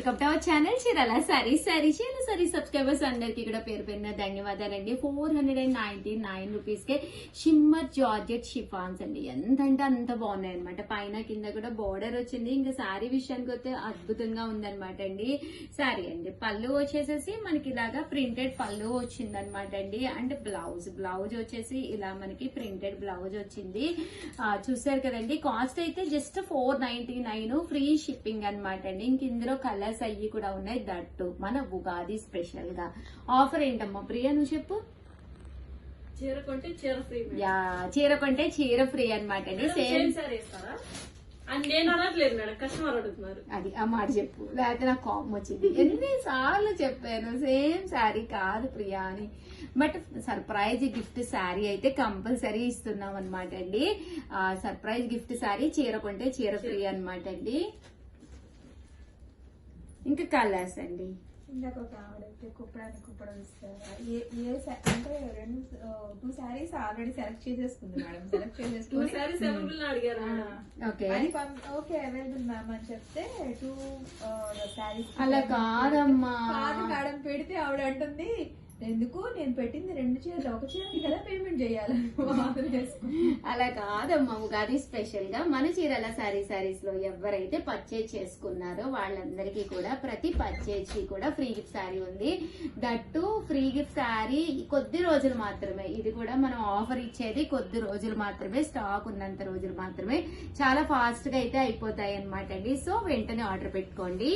Welcome to our channel Chirala saris. Sorry subscribers అందరికి కూడా పేరు పేరున ధన్యవాదాలండి. 499 రూపీస్ కే షిమ్మర్ జార్జెట్ షిఫాన్స్ అండి. ఎంత అంటే అంత బాగున్నాయి అనమాట. పైన కింద కూడా బోర్డర్ వచ్చింది. ఇంకా సారీ విషయానికి వస్తే అద్భుతంగా ఉందన్నమాట అండి. సారీ అండి పళ్ళు వచ్చేసేసి మనకి ఇలాగా ప్రింటెడ్ పళ్ళు వచ్చింది అనమాట అండి. అండ్ బ్లౌజ్ వచ్చేసి ఇలా మనకి ప్రింటెడ్ బ్లౌజ్ వచ్చింది. చూసారు కదండి. కాస్ట్ అయితే జస్ట్ 499 ఫ్రీ షిప్పింగ్ అనమాట అండి. ఇంక ఇందులో కలర్స్ అయ్యి కూడా ఉన్నాయి. దట్టు మన ఉగాది స్పెషల్ గా ఆఫర్ ఏంటమ్మా ప్రియా నువ్వు చెప్పు. చీర కొంటే చీర ఫ్రీ. చీర కొంటే చీర ఫ్రీ అనమాట అండి. సేమ్ సారీ ఇస్తారా అని నేను అనట్లేదు మేడం, కస్టమర్ అడుగుతున్నారు. అది ఆ మాట చెప్పు, లేకపోతే నాకు కోపం వచ్చింది. ఎన్నిసార్లు చెప్పాను సేమ్ శారీ కాదు ప్రియా అని. బట్ సర్ప్రైజ్ గిఫ్ట్ శారీ అయితే కంపల్సరీ ఇస్తున్నాం అనమాట అండి. సర్ప్రైజ్ గిఫ్ట్ శారీ చీర కొంటే చీర ఫ్రీ అనమాట అండి. ఇంకా కలర్స్ అండి. ఇందాక ఒక ఆవిడైతే కుప్పడం ఇస్తారా అంటే 2 శారీస్ ఆల్రెడీ సెలెక్ట్ చేసేసుకుంది మేడం. సెలెక్ట్ చేసేసుకుని సారీస్ అవైలబుల్ అడిగారు. ఓకే అవైలబుల్ మ్యామ్ అని చెప్తే 2 శారీస్ అలా కాదమ్మా. కాదు మేడం, పెడితే ఆవిడ అంటుంది ఎందుకు నేను పెట్టింది 2 చీరలు, ఒక చీరకి కదా పేమెంట్ చేయాలని. అలా కాదమ్మా. ఉగాది స్పెషల్ గా మన చీరల సారీస్ లో ఎవరైతే పర్చేజ్ చేసుకున్నారో వాళ్ళందరికీ కూడా ప్రతి పర్చేజ్ కి కూడా ఫ్రీ గిఫ్ట్ శారీ ఉంది. దట్టు ఫ్రీ గిఫ్ట్ శారీ కొద్ది రోజులు మాత్రమే. ఇది కూడా మనం ఆఫర్ ఇచ్చేది కొద్ది రోజులు మాత్రమే, స్టాక్ ఉన్నంత రోజులు మాత్రమే. చాలా ఫాస్ట్ గా అయితే అయిపోతాయి అనమాట అండి. సో వెంటనే ఆర్డర్ పెట్టుకోండి.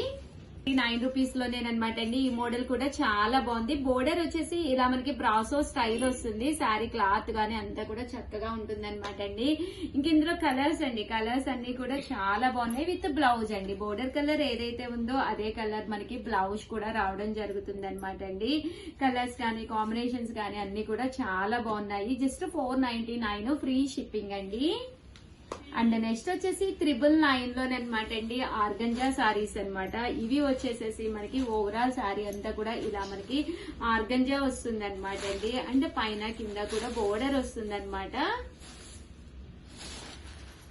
9 రూపీస్ లోనేనమాట అండి. ఈ మోడల్ కూడా చాలా బాగుంది. బోర్డర్ వచ్చేసి ఇలా మనకి బ్రాసో స్టైల్ వస్తుంది. శారీ క్లాత్ గానీ అంతా కూడా చక్కగా ఉంటుంది అనమాట అండి. ఇంక ఇందులో కలర్స్ అండి. కలర్స్ అన్ని కూడా చాలా బాగున్నాయి. విత్ బ్లౌజ్ అండి. బోర్డర్ కలర్ ఏదైతే ఉందో అదే కలర్ మనకి బ్లౌజ్ కూడా రావడం జరుగుతుంది అనమాట అండి. కలర్స్ కానీ కాంబినేషన్స్ కానీ అన్ని కూడా చాలా బాగున్నాయి. జస్ట్ 499 ఫ్రీ షిప్పింగ్ అండి. అండ్ నెక్స్ట్ వచ్చేసి 999 లోనమాట అండి ఆర్గంజా సారీస్ అనమాట. ఇవి వచ్చేసేసి మనకి ఓవరాల్ సారీ అంతా కూడా ఇలా మనకి ఆర్గంజా వస్తుంది అనమాట అండి. అండ్ పైన కింద కూడా బోర్డర్ వస్తుంది అనమాట.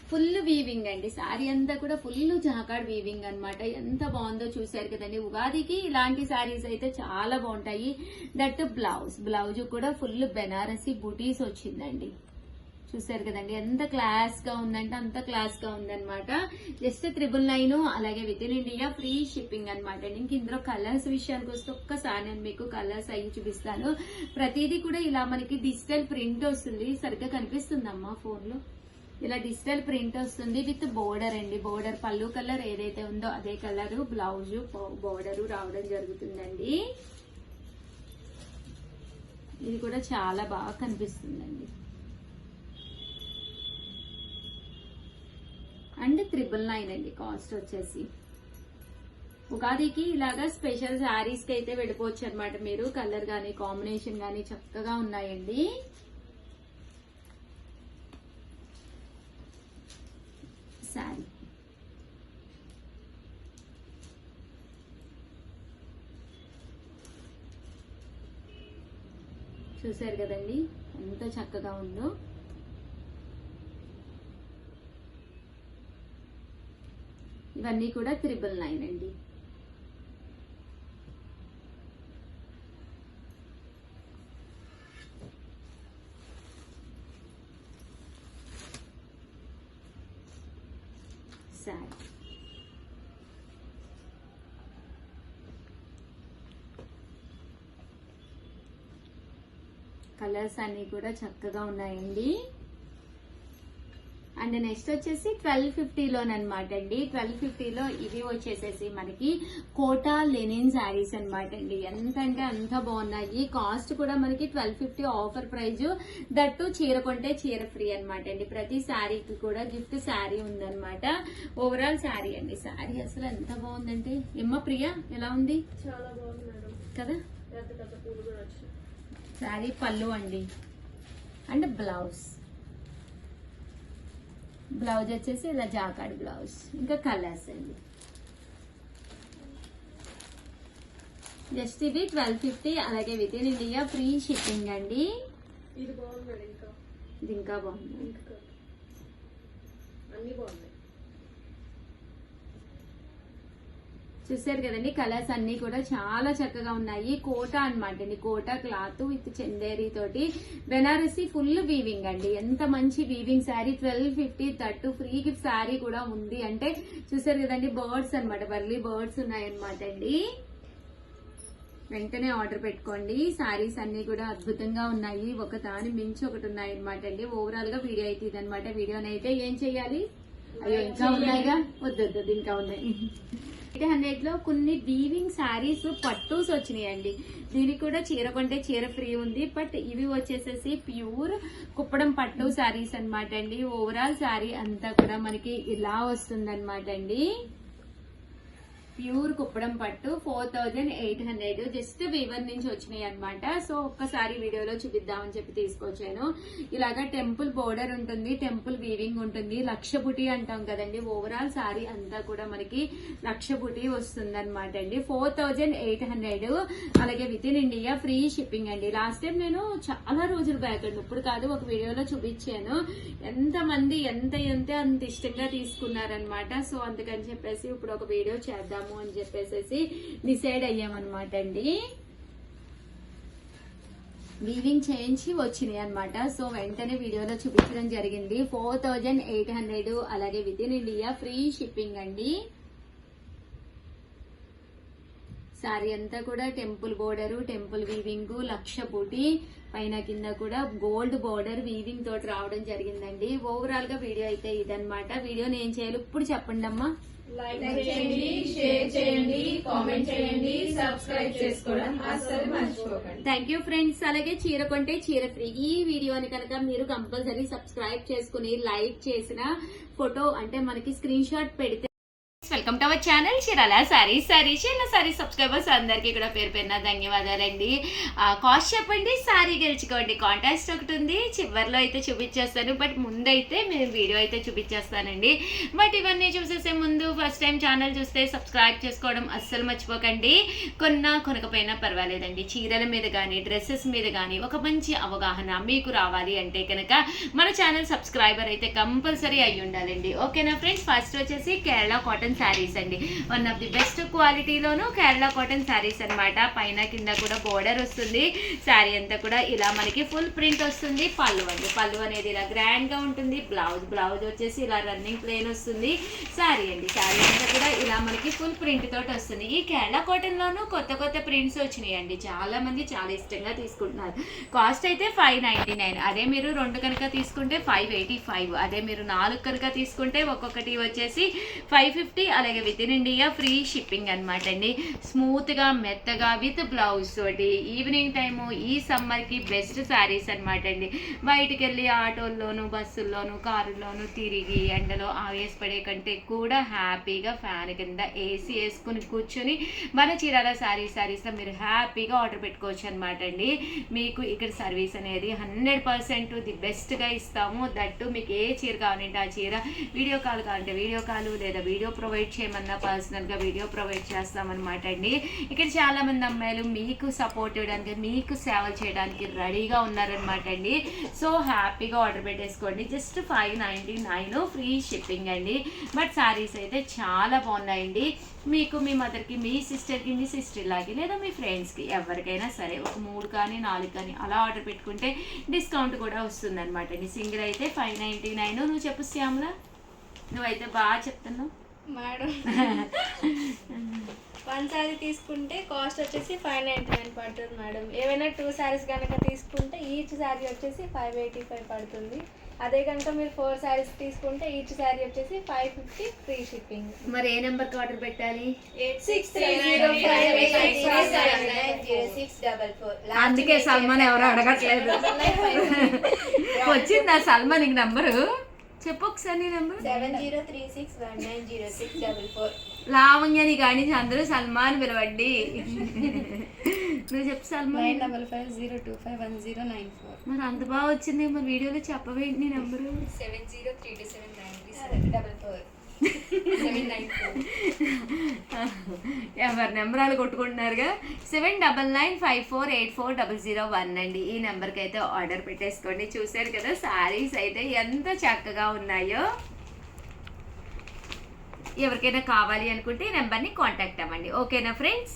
ఫుల్ వీవింగ్ అండి. సారీ అంతా కూడా ఫుల్ జాకాడ్ వీవింగ్ అనమాట. ఎంత బాగుందో చూసారు కదండి. ఉగాదికి ఇలాంటి సారీస్ అయితే చాలా బాగుంటాయి. దట్ బ్లౌజ్ కూడా ఫుల్ బెనారసి బుటీస్ వచ్చిందండి. చూసారు కదండి ఎంత క్లాస్ గా ఉందంటే అంత క్లాస్ గా ఉందన్నమాట. జస్ట్ 999 అలాగే with in India free shipping అనమాట. ఇంక ఇందులో కలర్స్ విషయానికి వస్తే ఒక్కసారి నేను మీకు కలర్స్ అయ్యి చూపిస్తాను. ప్రతిదీ కూడా ఇలా మనకి డిజిటల్ ప్రింట్ వస్తుంది. సరిగ్గా కనిపిస్తుందమ్మా ఫోన్ లో. ఇలా డిజిటల్ ప్రింట్ వస్తుంది విత్ బోర్డర్ అండి. బోర్డర్ పళ్ళు కలర్ ఏదైతే ఉందో అదే కలర్ బ్లౌజ్ బోర్డర్ రావడం జరుగుతుందండి. ఇది కూడా చాలా బాగా కనిపిస్తుందండి. అండ్ 999 అండి కాస్ట్ వచ్చేసి. ఉగాదికి ఇలాగా స్పెషల్ శారీస్ కి అయితే వెళ్ళిపోవచ్చు అనమాట మీరు. కలర్ గానీ కాంబినేషన్ గానీ చక్కగా ఉన్నాయండి. శారీ చూసారు కదండి ఎంత చక్కగా ఉందో. ఇవన్నీ కూడా 999 అండి. సారీ కలర్స్ అన్ని కూడా చక్కగా ఉన్నాయండి. అండ్ నెక్స్ట్ వచ్చేసి 1250 లోనమాట అండి. 1250 లో ఇవి వచ్చేసేసి మనకి కోటా లెనిన్ శారీస్ అనమాట అండి. ఎంత అంటే అంత బాగున్నాయి. కాస్ట్ కూడా మనకి 1250 ఆఫర్ ప్రైజ్. దట్టు చీర కొంటే చీర ఫ్రీ అనమాట అండి. ప్రతి శారీకి కూడా గిఫ్ట్ శారీ ఉందన్నమాట. ఓవరాల్ శారీ అండి. శారీ అసలు ఎంత బాగుందంటే ఎమ్మ ప్రియా ఎలా ఉంది? చాలా బాగుంది మేడం కదా. పెద్ద పెద్ద పూలు కూడా వచ్చాయి. శారీ పళ్ళు అండి. అండ్ బ్లౌజ్ వచ్చేసి ఇలా జాకాడ్ బ్లౌజ్. ఇంకా కలర్స్ అండి. జస్ట్ ఇది 1250 అలాగే with in India free shipping అండి. ఇది బాగుంది. ఇది ఇంకా బాగుంది. అన్ని బాగున్నాయి. చూసారు కదండి, కలర్స్ అన్ని కూడా చాలా చక్కగా ఉన్నాయి. కోటా అన్నమాట అండి, కోటా క్లాత్ విత్ చందేరి తోటి బెనారసి ఫుల్ వీవింగ్ అండి. ఎంత మంచి వీవింగ్ శారీ, 1250 తట్టు ఫ్రీ గిఫ్ట్ శారీ కూడా ఉంది. అంటే చూసారు కదండి, బర్డ్స్ అన్నమాట, వర్లీ బర్డ్స్ ఉన్నాయన్నమాట అండి. వెంటనే ఆర్డర్ పెట్టుకోండి. శారీస్ అన్ని కూడా అద్భుతంగా ఉన్నాయి, ఒక దాని మించి ఒకటి ఉన్నాయి అనమాట అండి. ఓవరాల్ గా వీడియో అయితే ఇదనమాట. వీడియోనైతే ఏం చెయ్యాలి, అయ్యో ఇంకా ఉన్నాయిగా, వద్దు ఇంకా ఉన్నాయి. 800 లో కొన్ని వీవింగ్ శారీస్ పట్టూస్ వచ్చినాయండి. దీనికి కూడా చీర కొంటే చీర ఫ్రీ ఉంది. బట్ ఇవి వచ్చేసేసి ప్యూర్ కుప్పడం పట్టు శారీస్ అనమాట అండి. ఓవరాల్ శారీ అంతా కూడా మనకి ఇలా వస్తుంది అనమాట అండి. ప్యూర్ కుప్పడం పట్టు 4800 జస్ట్ వీవర్ నుంచి వచ్చినాయి అనమాట. సో ఒక్కసారి వీడియోలో చూపిద్దామని చెప్పి తీసుకొచ్చాను. ఇలాగా టెంపుల్ బోర్డర్ ఉంటుంది, టెంపుల్ వీవింగ్ ఉంటుంది, లక్ష బుటీ అంటాం కదండి. ఓవరాల్ సారీ అంతా కూడా మనకి లక్ష బుటీ వస్తుంది అనమాట అండి. 4800, అలాగే with in India free shipping అండి. లాస్ట్ టైం నేను చాలా రోజులు బ్యాక్ అండి, ఇప్పుడు కాదు, ఒక వీడియోలో చూపించాను. ఎంత మంది ఎంత ఇష్టంగా తీసుకున్నారనమాట. సో అందుకని చెప్పేసి ఇప్పుడు ఒక వీడియో చేద్దాం అని చెప్పేసి డిసైడ్ అయ్యామన్నమాట అండి. వీవింగ్ చేయించి వచ్చినాయి అనమాట. సో వెంటనే వీడియోలో చూపించడం జరిగింది. 4800, అలాగే with in India free shipping అండి. సారీ అంతా కూడా టెంపుల్ బోర్డర్, టెంపుల్ వీవింగ్, లక్ష బూటీ, పైన కింద కూడా గోల్డ్ బోర్డర్ వీవింగ్ తోటి రావడం జరిగిందండి. ఓవరాల్ గా వీడియో అయితే ఇదనమాట. వీడియోని ఏం చేయాలి ఇప్పుడు చెప్పండి అమ్మా. లైక్ చేయండి, షేర్ చేయండి, కామెంట్ చేయండి, సబ్స్క్రైబ్ చేసుకోవడం అస్సలు మర్చిపోకండి. Thank you friends. అలాగే చీర కొంటే చీర ఫ్రీ. ఈ వీడియోని కనుక మీరు కంపల్సరీ సబ్స్క్రైబ్ చేసుకుని లైక్ చేసిన ఫోటో అంటే మనకి స్క్రీన్ షాట్ పెడితే, welcome to our channel Chirala saris. Chirala saris subscribers అందరికీ కూడా పేరు పేరున ధన్యవాదాలండి. కాస్ట్ చెప్పండి, సారీ గెలుచుకోండి. కాంటాక్ట్ ఒకటి ఉంది, చివరిలో అయితే చూపించేస్తాను. బట్ ముందైతే మేము వీడియో అయితే చూపించేస్తానండి. బట్ ఇవన్నీ చూసేసే ముందు ఫస్ట్ టైం ఛానల్ చూస్తే సబ్స్క్రైబ్ చేసుకోవడం అస్సలు మర్చిపోకండి. కొనకపోయినా పర్వాలేదండి, చీరల మీద కానీ డ్రెస్సెస్ మీద కానీ ఒక మంచి అవగాహన మీకు రావాలి అంటే కనుక మన ఛానల్ సబ్స్క్రైబర్ అయితే కంపల్సరీ అయ్యి ఉండాలండి. ఓకేనా ఫ్రెండ్స్. ఫస్ట్ వచ్చేసి కేరళ కాటన్ శారీస్ అండి. వన్ ఆఫ్ ది బెస్ట్ క్వాలిటీలోను కేరళ కాటన్ శారీస్ అనమాట. పైన కింద కూడా బోర్డర్ వస్తుంది. శారీ అంతా కూడా ఇలా మనకి ఫుల్ ప్రింట్ వస్తుంది. పళ్ళు అండి, పళ్ళు అనేది ఇలా గ్రాండ్ గా ఉంటుంది. బ్లౌజ్ వచ్చేసి ఇలా రన్నింగ్ ప్లేన్ వస్తుంది. శారీ అండి, శారీ అంతా కూడా ఇలా మనకి ఫుల్ ప్రింట్ తోటి వస్తుంది. ఈ కేరళ కాటన్ లోను కొత్త ప్రింట్స్ వచ్చినాయి అండి. చాలా మంది చాలా ఇష్టంగా తీసుకుంటున్నారు. కాస్ట్ అయితే 599. అదే మీరు 2 కనుక తీసుకుంటే 585. అదే మీరు 4 కనుక తీసుకుంటే ఒక్కొక్కటి వచ్చేసి 550. అలాగే with in India free shipping అనమాట అండి. స్మూత్ గా మెత్తగా విత్ బ్లౌజ్ తోటి ఈవినింగ్ టైము ఈ సమ్మర్ కి బెస్ట్ శారీస్ అనమాట అండి. బయటికి వెళ్ళి ఆటోల్లోను, బస్సుల్లోను, కారుల్లోను తిరిగి ఎండలో ఆవేశపడే కంటే కూడా హ్యాపీగా ఫ్యాన్ కింద ఏసీ వేసుకుని కూర్చొని మన చీరాల శారీస్ లో మీరు హ్యాపీగా ఆర్డర్ పెట్టుకోవచ్చు అనమాట అండి. మీకు ఇక్కడ సర్వీస్ అనేది 100% ది బెస్ట్ గా ఇస్తాము. దట్టు మీకు ఏ చీర కావాలంటే ఆ చీర, వీడియో కాల్ కావాలంటే వీడియో కాల్, లేదా వీడియో ప్రొవైడ్ చేయమన్నా పర్సనల్ గా వీడియో ప్రొవైడ్ చేస్తామన్నమాట అండి. ఇక్కడ చాలా మంది అమ్మాయిలు మీకు సపోర్ట్ ఇవ్వడానికి, మీకు సేవలు చేయడానికి రెడీగా ఉన్నారనమాట అండి. సో హ్యాపీగా ఆర్డర్ పెట్టేసుకోండి. జస్ట్ 599 ఫ్రీ షిప్పింగ్ అండి. బట్ శారీస్ అయితే చాలా బాగున్నాయండి. మీకు మీ మదర్కి, మీ సిస్టర్కి, మీ సిస్టర్ లాగే లేదా మీ ఫ్రెండ్స్కి ఎవరికైనా సరే ఒక 3 కానీ 4 కానీ అలా ఆర్డర్ పెట్టుకుంటే డిస్కౌంట్ కూడా వస్తుంది అనమాట అండి. సింగిల్ అయితే 599. నువ్వు చెప్పు శ్యామల, నువ్వైతే బాగా చెప్తున్నావు మేడం. 1 శారీ తీసుకుంటే కాస్ట్ వచ్చేసి 599 పడుతుంది మేడం. ఏవైనా 2 శారీస్ కనుక తీసుకుంటే ఈచ్ శారీ వచ్చేసి 585 పడుతుంది. అదే కనుక మీరు 4 శారీస్ తీసుకుంటే ఈచ్ శారీ వచ్చేసి 550 ఫ్రీ షిప్పింగ్. మరి ఏ నెంబర్కి ఆర్డర్ పెట్టాలి? 8630588644. అందుకే సల్మాన్ ఎవరు అడగట్లేదు. వచ్చిందా సల్మాన్ నీకు నంబరు? చెప్పు ఒకసారి నీ నెంబర్. 7036190644. లావణ్యని కానీ అందరూ సల్మాన్ పిలవండి. నువ్వు చెప్పు సల్మాన్. 9550251094. మరి అంత బాగా వచ్చింది, మరి వీడియోలో చెప్పవేంటి నీ నెంబరు? 7032793744. ఎవరి నెంబరాలు కొట్టుకుంటున్నారుగా. 7995484001 అండి. ఈ నెంబర్కి అయితే ఆర్డర్ పెట్టేసుకోండి. చూసారు కదా శారీస్ అయితే ఎంత చక్కగా ఉన్నాయో. ఎవరికైనా కావాలి అనుకుంటే ఈ నెంబర్ని కాంటాక్ట్ అవ్వండి. ఓకేనా ఫ్రెండ్స్?